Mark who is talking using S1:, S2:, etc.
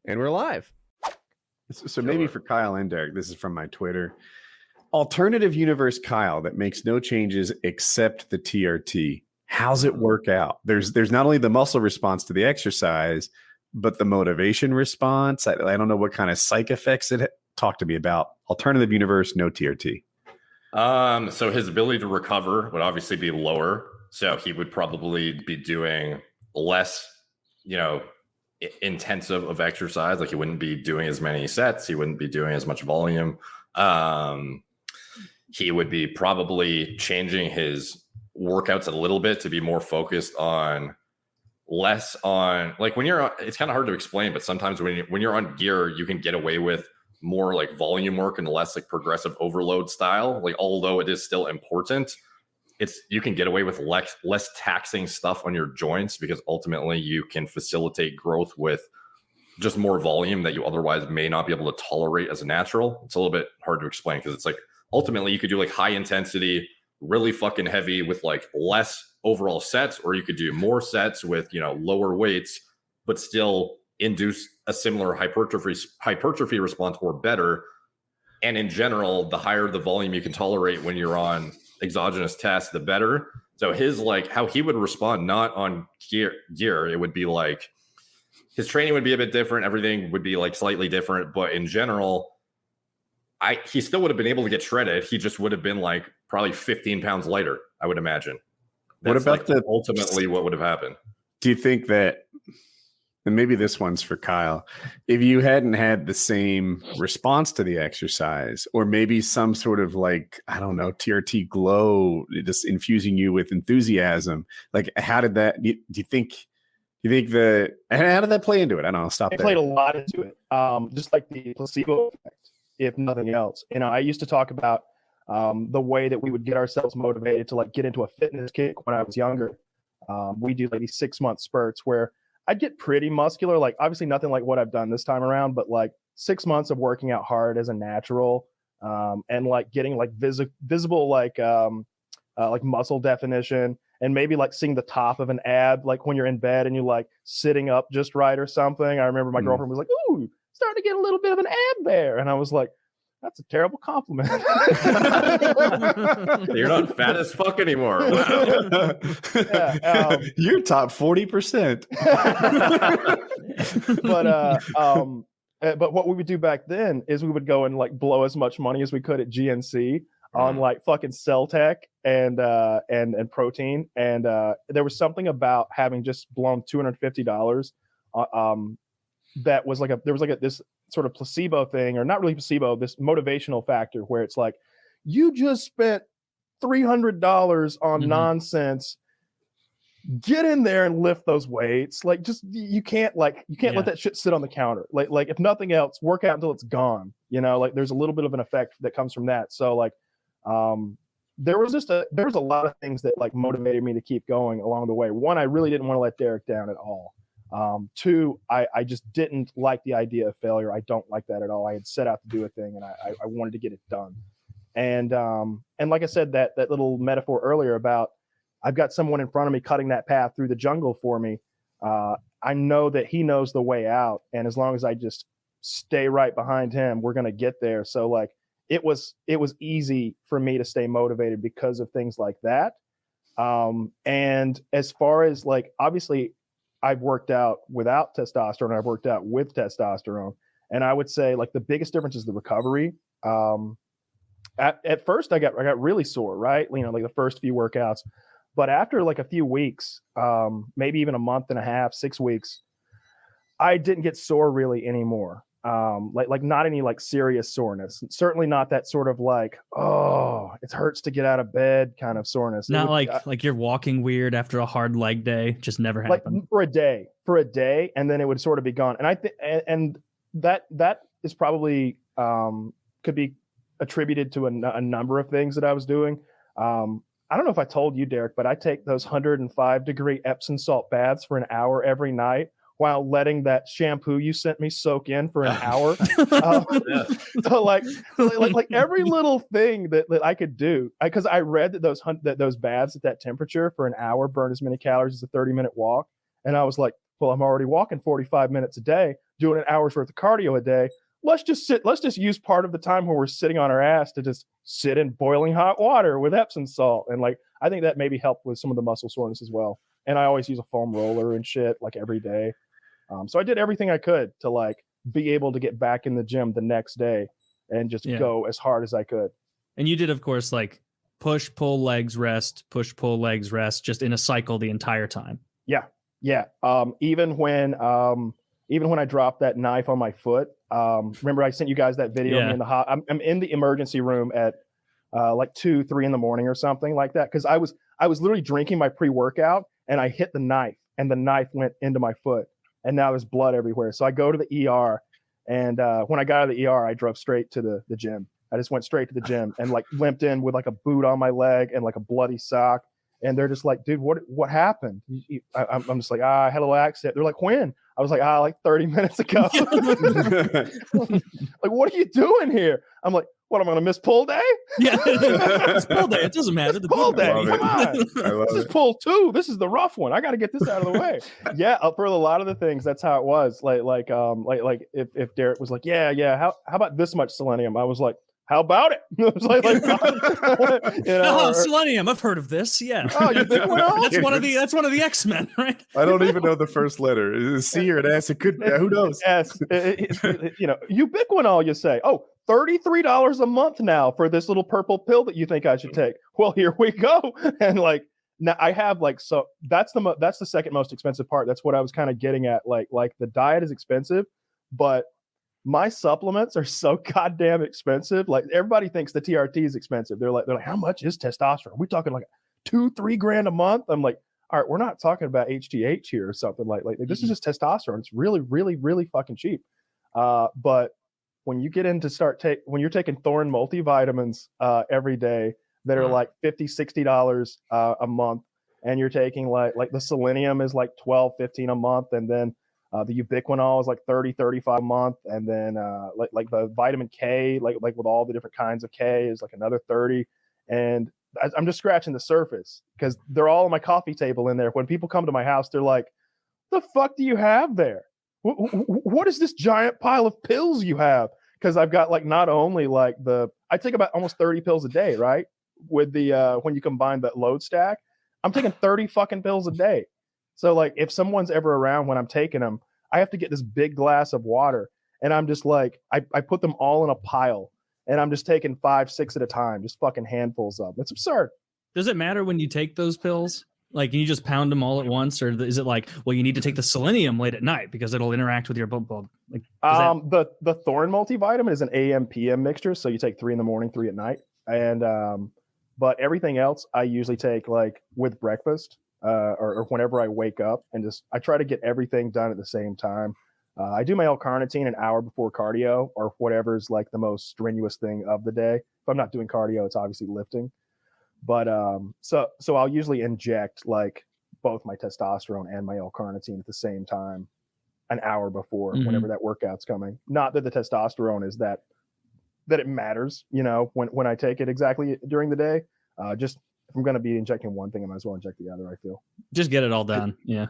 S1: And we're live.
S2: So maybe for Kyle and Derek, this is from my Twitter. Alternative universe Kyle that makes no changes except the TRT. How's it work out? There's not only the muscle response to the exercise, but the motivation response. I don't know what kind of psych effects it. Talk to me about alternative universe, no TRT.
S3: So his ability to recover would obviously be lower. So he would probably be doing less, intensive of exercise. Like he wouldn't be doing as many sets. He wouldn't be doing as much volume. He would be probably changing his workouts a little bit to be more focused on less on like when you're, it's kind of hard to explain, but sometimes when you're on gear, you can get away with more like volume work and less like progressive overload style. Like, although it is still important, you can get away with less taxing stuff on your joints because ultimately you can facilitate growth with just more volume that you otherwise may not be able to tolerate as a natural. It's a little bit hard to explain because it's like ultimately you could do like high intensity, really fucking heavy with like less overall sets, or you could do more sets with, lower weights, but still induce a similar hypertrophy response or better. And in general, the higher the volume you can tolerate when you're on exogenous tests, the better. So his like how he would respond not on gear, it would be like his training would be a bit different. Everything would be like slightly different, but in general, he still would have been able to get shredded. He just would have been like probably 15 pounds lighter, I would imagine. That's
S2: what about
S3: ultimately what would have happened?
S2: Do you think that, and maybe this one's for Kyle, if you hadn't had the same response to the exercise, or maybe some sort of like, I don't know, TRT glow, just infusing you with enthusiasm, like how did that, do you think how did that play into it? I don't know, stop there.
S4: It played a lot into it. Just like the placebo effect, if nothing else. I used to talk about the way that we would get ourselves motivated to like get into a fitness kick when I was younger. We do like these 6-month spurts where I'd get pretty muscular, like obviously nothing like what I've done this time around, but like 6 months of working out hard as a natural, and like getting like visible like muscle definition, and maybe like seeing the top of an ab, like when you're in bed and you're like sitting up just right or something. I remember my girlfriend was like, "Ooh, starting to get a little bit of an ab there," and I was like, "That's a terrible compliment."
S3: You're not fat as fuck anymore.
S4: Wow. Yeah,
S2: you're top 40%.
S4: But what we would do back then is we would go and like blow as much money as we could at GNC on like fucking cell tech and protein. And there was something about having just blown $250 that was like this sort of placebo thing, or not really placebo, this motivational factor where it's like, you just spent $300 on nonsense. Get in there and lift those weights. Like, just you can't let that shit sit on the counter. Like if nothing else, work out until it's gone. Like there's a little bit of an effect that comes from that. So like, there was a lot of things that like motivated me to keep going along the way. One, I really didn't want to let Derek down at all. Two, I just didn't like the idea of failure. I don't like that at all. I had set out to do a thing and I wanted to get it done. And like I said, that little metaphor earlier about I've got someone in front of me cutting that path through the jungle for me. I know that he knows the way out. And as long as I just stay right behind him, we're going to get there. So like, it was easy for me to stay motivated because of things like that. And as far as like, obviously I've worked out without testosterone, I've worked out with testosterone. And I would say like the biggest difference is the recovery. At first I got really sore, right? Like the first few workouts, but after like a few weeks, maybe even a month and a half, 6 weeks, I didn't get sore really anymore. Like not any like serious soreness. Certainly not that sort of like, oh, it hurts to get out of bed kind of soreness.
S5: Not like you're walking weird after a hard leg day. Just never happened.
S4: Like for a day, and then it would sort of be gone. And I think, and that is probably could be attributed to a number of things that I was doing. I don't know if I told you, Derek, but I take those 105-degree Epsom salt baths for an hour every night, while letting that shampoo you sent me soak in for an hour. So like every little thing that I could do, because I read that those baths at that temperature for an hour burn as many calories as a 30-minute walk. And I was like, well, I'm already walking 45 minutes a day. doing an hour's worth of cardio a day. Let's just use part of the time when we're sitting on our ass to just sit in boiling hot water with Epsom salt. And like, I think that maybe helped with some of the muscle soreness as well. And I always use a foam roller and shit like every day. So I did everything I could to like be able to get back in the gym the next day and just go as hard as I could.
S5: And you did, of course, like push, pull, legs, rest, push, pull, legs, rest, just in a cycle the entire time.
S4: Yeah. Even when I dropped that knife on my foot, remember I sent you guys that video of me in the I'm in the emergency room at like 2-3 in the morning or something like that, because I was literally drinking my pre-workout and I hit the knife and the knife went into my foot and now there's blood everywhere. So I go to the ER, and when I got out of the ER, I drove straight to the gym. I just went straight to the gym and like limped in with like a boot on my leg and like a bloody sock. And they're just like, dude, what happened? I'm just like, I had a little accident. They're like, when? I was like, like 30 minutes ago. Like, what are you doing here? I'm like, what, I'm going to miss pull day?
S5: Yeah, it's pull day. It doesn't matter. The
S4: pull day. Come on.
S2: This
S4: is pull 2. This is the rough one. I got to get this out of the way. Yeah, for a lot of the things, that's how it was. Like if Derek was like, yeah, how about this much selenium? I was like, how about it? It was like
S5: selenium. I've heard of this. Yeah.
S4: Oh, you think
S5: that's one of the X-Men, right?
S2: I don't even know the first letter. Is it C or an S? It could. Who knows?
S4: S. Ubiquinol. You say, oh, $33 a month now for this little purple pill that you think I should take. Well, here we go. And like now I have like, so that's the second most expensive part. That's what I was kind of getting at. Like the diet is expensive, but my supplements are so goddamn expensive. Like everybody thinks the TRT is expensive. They're like, how much is testosterone? Are we talking like $2-3 grand a month? I'm like, all right, we're not talking about HGH here or something like this is just testosterone. It's really, really, really fucking cheap. But when you get into when you're taking Thorne multivitamins every day that are like $50-$60 a month, and you're taking like the selenium is like $12-$15 a month, and then the ubiquinol is like $30-$35 a month, and then like the vitamin K, like with all the different kinds of K, is like another $30. And I'm just scratching the surface because they're all on my coffee table in there. When people come to my house, they're like, "The fuck do you have there? What is this giant pile of pills you have?" Because I've got like not only like I take about almost 30 pills a day, right? With the when you combine that load stack, I'm taking 30 fucking pills a day. So like if someone's ever around when I'm taking them, I have to get this big glass of water, and I'm just like, I put them all in a pile, and I'm just taking 5-6 at a time, just fucking handfuls of them. It's absurd.
S5: Does it matter when you take those pills? Like, can you just pound them all at once, or is it like, well, you need to take the selenium late at night because it'll interact with your blood? Like,
S4: the Thorne multivitamin is an AM/PM mixture, so you take 3 in the morning, 3 at night, and but everything else I usually take like with breakfast. Or whenever I wake up, and I try to get everything done at the same time. I do my L-carnitine an hour before cardio or whatever's like the most strenuous thing of the day. If I'm not doing cardio, it's obviously lifting. But so I'll usually inject like both my testosterone and my L-carnitine at the same time an hour before whenever that workout's coming. Not that the testosterone is that it matters, when I take it exactly during the day. Just if I'm going to be injecting one thing, I might as well inject the other, I feel.
S5: Just get it all done. Yeah.